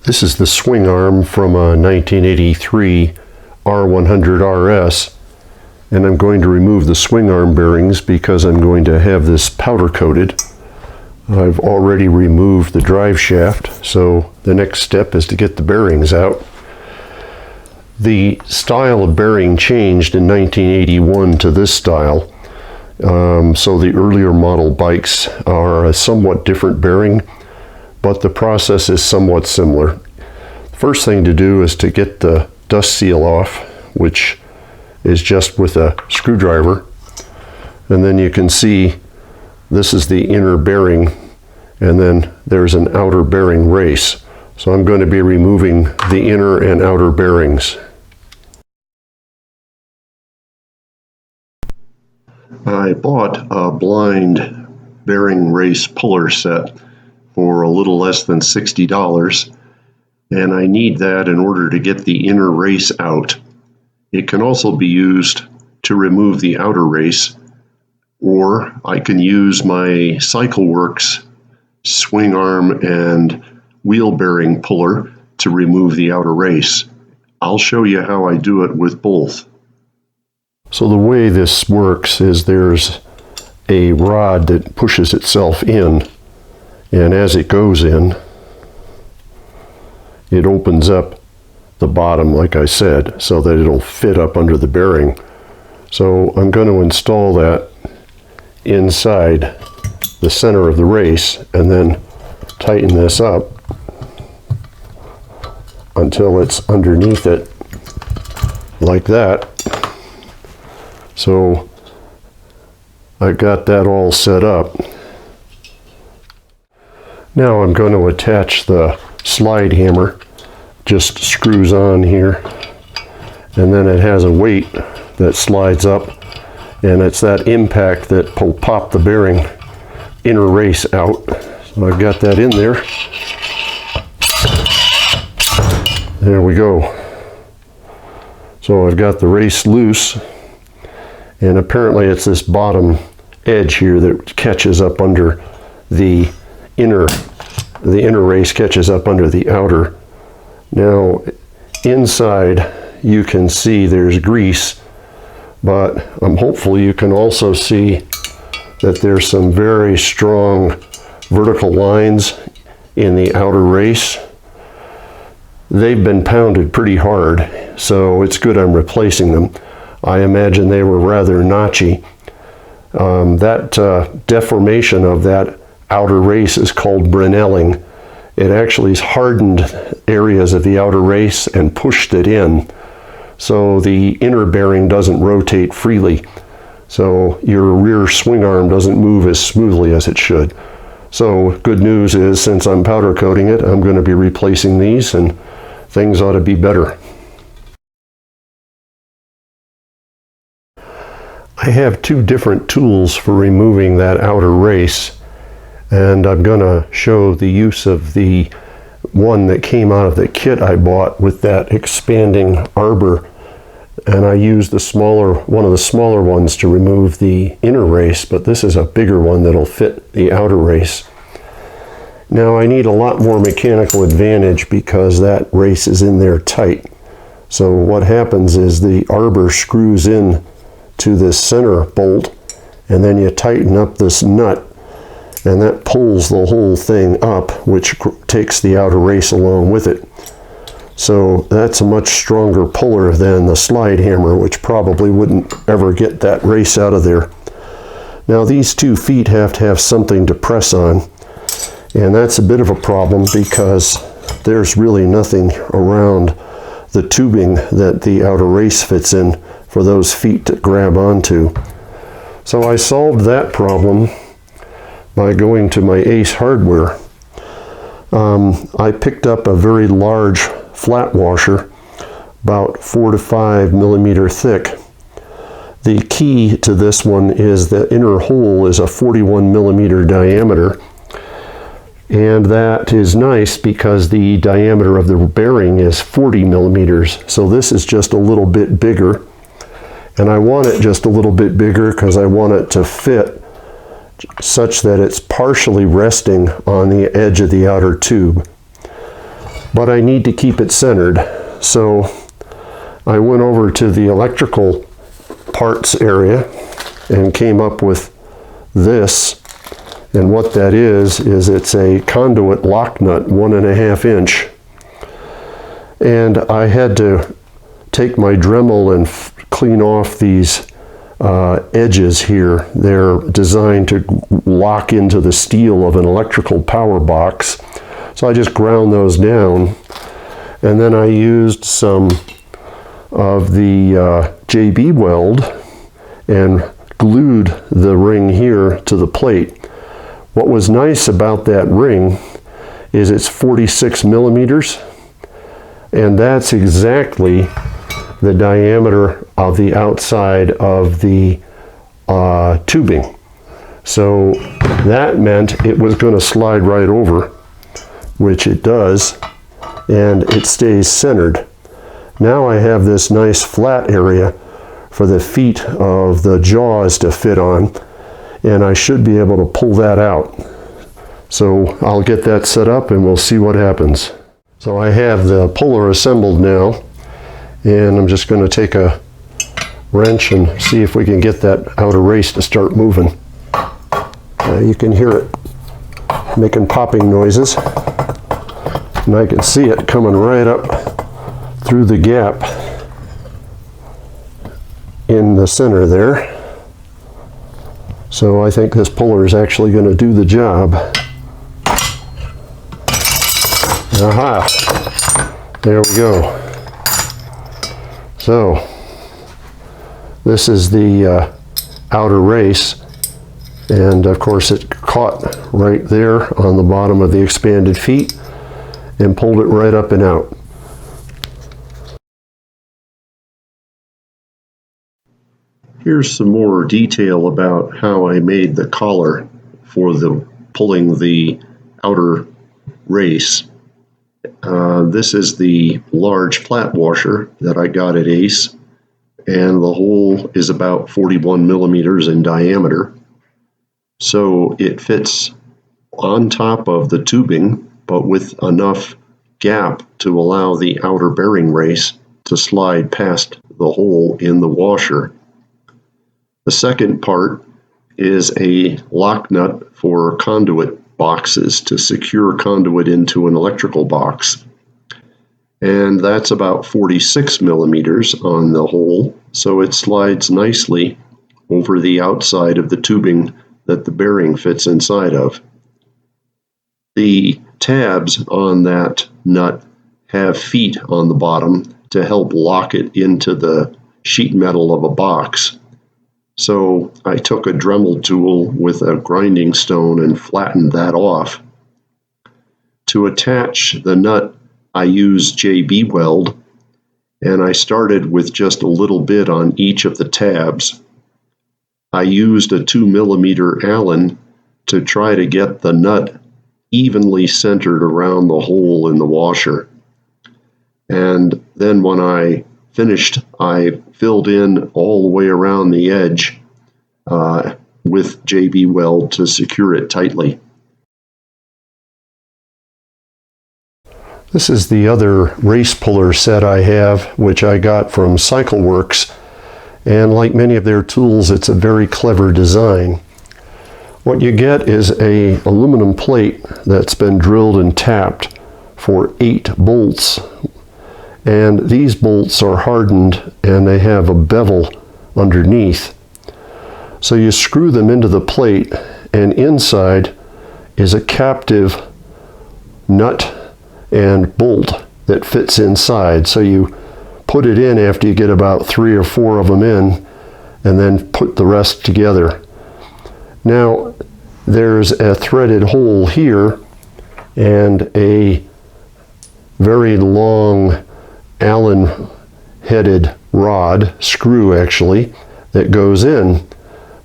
This is the swing arm from a 1983 R100RS, and I'm going to remove the swing arm bearings because I'm going to have this powder coated. I've already removed the drive shaft, so the next step is to get the bearings out. The style of bearing changed in 1981 to this style, so the earlier model bikes are a somewhat different bearing, but the process is somewhat similar. The first thing to do is to get the dust seal off, which is just with a screwdriver, and then you can see this is the inner bearing, and then there's an outer bearing race. So I'm going to be removing the inner and outer bearings. I bought a blind bearing race puller set for a little less than $60, and I need that in order to get the inner race out. It can also be used to remove the outer race, or I can use my CycleWorks swing arm and wheel bearing puller to remove the outer race. I'll show you how I do it with both. So the way this works is there's a rod that pushes itself in, and as it goes in, it opens up the bottom, like I said, so that it'll fit up under the bearing. So I'm going to install that inside the center of the race and then tighten this up until it's underneath it, like that. So I got that all set up. Now I'm going to attach the slide hammer. Just screws on here, and then it has a weight that slides up, and it's that impact that will pop the bearing inner race out. So I've got that in there. There we go. So I've got the race loose, and apparently it's this bottom edge here that catches up under the inner race catches up under the outer. Now inside you can see there's grease, but hopefully you can also see that there's some very strong vertical lines in the outer race. They've been pounded pretty hard, so it's good I'm replacing them. I imagine they were rather notchy. That deformation of that outer race is called Brinelling. It actually hardened areas of the outer race and pushed it in, so the inner bearing doesn't rotate freely. So your rear swing arm doesn't move as smoothly as it should. So good news is, since I'm powder coating it, I'm going to be replacing these, and things ought to be better. I have two different tools for removing that outer race, and I'm going to show the use of the one that came out of the kit I bought with that expanding arbor, and I used one of the smaller ones to remove the inner race, but this is a bigger one that'll fit the outer race. Now I need a lot more mechanical advantage because that race is in there tight. So what happens is the arbor screws in to this center bolt, and then you tighten up this nut, and that pulls the whole thing up, which takes the outer race along with it. So that's a much stronger puller than the slide hammer, which probably wouldn't ever get that race out of there. Now these 2 feet have to have something to press on, and that's a bit of a problem because there's really nothing around the tubing that the outer race fits in for those feet to grab onto. So I solved that problem by going to my Ace Hardware. I picked up a very large flat washer, about 4 to 5 millimeter thick. The key to this one is the inner hole is a 41 millimeter diameter, and that is nice because the diameter of the bearing is 40 millimeters, so this is just a little bit bigger, and I want it just a little bit bigger because I want it to fit such that it's partially resting on the edge of the outer tube. but I need to keep it centered. So I went over to the electrical parts area and came up with this. And what that is it's a conduit lock nut, 1.5 inch. And I had to take my Dremel and clean off these edges here. They're designed to lock into the steel of an electrical power box. So I just ground those down, and then I used some of the JB weld and glued the ring here to the plate. What was nice about that ring is it's 46 millimeters, and that's exactly the diameter of the outside of the tubing. So that meant it was going to slide right over, which it does, and it stays centered. Now I have this nice flat area for the feet of the jaws to fit on, and I should be able to pull that out. So I'll get that set up and we'll see what happens. So I have the puller assembled now, and I'm just going to take a wrench and see if we can get that outer race to start moving. You can hear it making popping noises, and I can see it coming right up through the gap in the center there. So I think this puller is actually going to do the job. Aha! There we go. So this is the outer race, and of course it caught right there on the bottom of the expanded feet and pulled it right up and out. Here's some more detail about how I made the collar for the pulling the outer race. This is the large flat washer that I got at Ace, and the hole is about 41 millimeters in diameter. So it fits on top of the tubing, but with enough gap to allow the outer bearing race to slide past the hole in the washer. The second part is a lock nut for conduit boxes to secure conduit into an electrical box. And that's about 46 millimeters on the hole, so it slides nicely over the outside of the tubing that the bearing fits inside of. The tabs on that nut have feet on the bottom to help lock it into the sheet metal of a box. So I took a Dremel tool with a grinding stone and flattened that off. To attach the nut, I used JB weld, and I started with just a little bit on each of the tabs. I used a 2 millimeter Allen to try to get the nut evenly centered around the hole in the washer. And then when I finished, I filled in all the way around the edge with JB weld to secure it tightly. This is the other race puller set I have, which I got from CycleWorks, and like many of their tools, it's a very clever design. What you get is an aluminum plate that's been drilled and tapped for 8 bolts, and these bolts are hardened and they have a bevel underneath. So you screw them into the plate, and inside is a captive nut and bolt that fits inside. So you put it in after you get about 3 or 4 of them in, and then put the rest together. Now there's a threaded hole here and a very long Allen headed rod, screw actually, that goes in.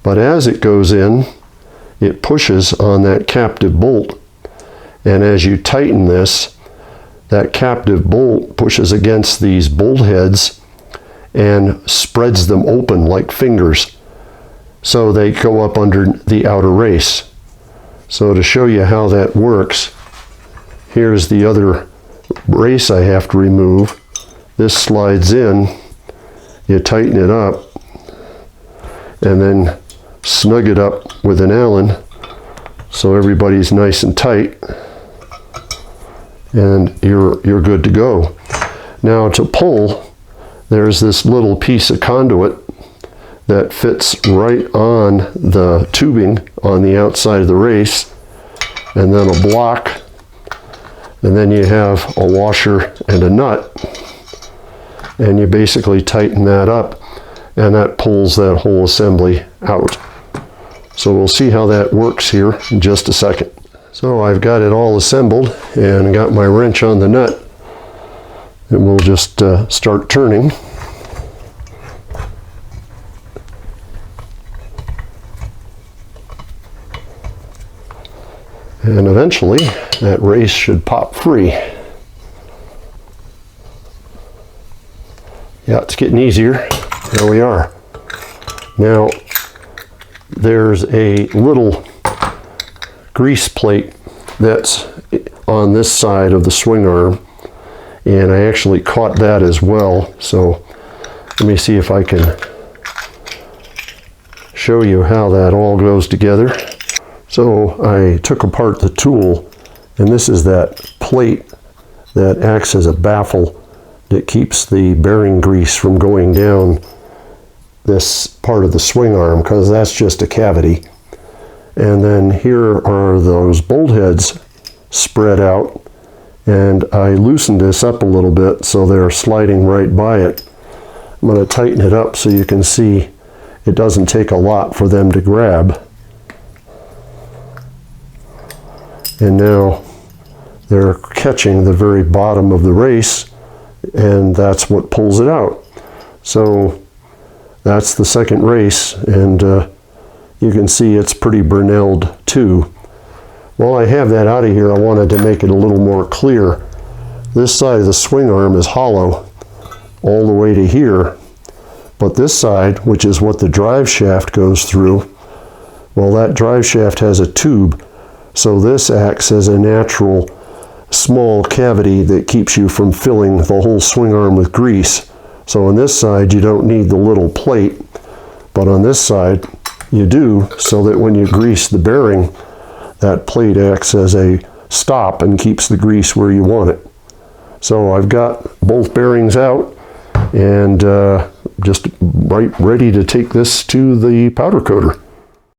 But as it goes in, it pushes on that captive bolt, and as you tighten this, that captive bolt pushes against these bolt heads and spreads them open like fingers, so they go up under the outer race. So to show you how that works, here's the other race I have to remove. This slides in, you tighten it up, and then snug it up with an Allen so everybody's nice and tight, and you're good to go. Now to pull, there's this little piece of conduit that fits right on the tubing on the outside of the race, and then a block, and then you have a washer and a nut, and you basically tighten that up, and that pulls that whole assembly out. So we'll see how that works here in just a second. So I've got it all assembled and got my wrench on the nut, and we'll just start turning. And eventually that race should pop free. Yeah, it's getting easier. There we are. Now there's a little grease plate that's on this side of the swing arm, and I actually caught that as well. So let me see if I can show you how that all goes together. So I took apart the tool, and this is that plate that acts as a baffle that keeps the bearing grease from going down this part of the swing arm, because that's just a cavity. And then here are those bolt heads spread out, and I loosened this up a little bit so they're sliding right by it. I'm going to tighten it up so you can see it doesn't take a lot for them to grab. And now they're catching the very bottom of the race, and that's what pulls it out. So that's the second race, and you can see it's pretty Bernelled too. While I have that out of here, I wanted to make it a little more clear. This side of the swing arm is hollow all the way to here, but this side, which is what the drive shaft goes through, well, that drive shaft has a tube. So this acts as a natural small cavity that keeps you from filling the whole swing arm with grease. So on this side you don't need the little plate, but on this side you do, so that when you grease the bearing, that plate acts as a stop and keeps the grease where you want it. So I've got both bearings out, and just right ready to take this to the powder coater.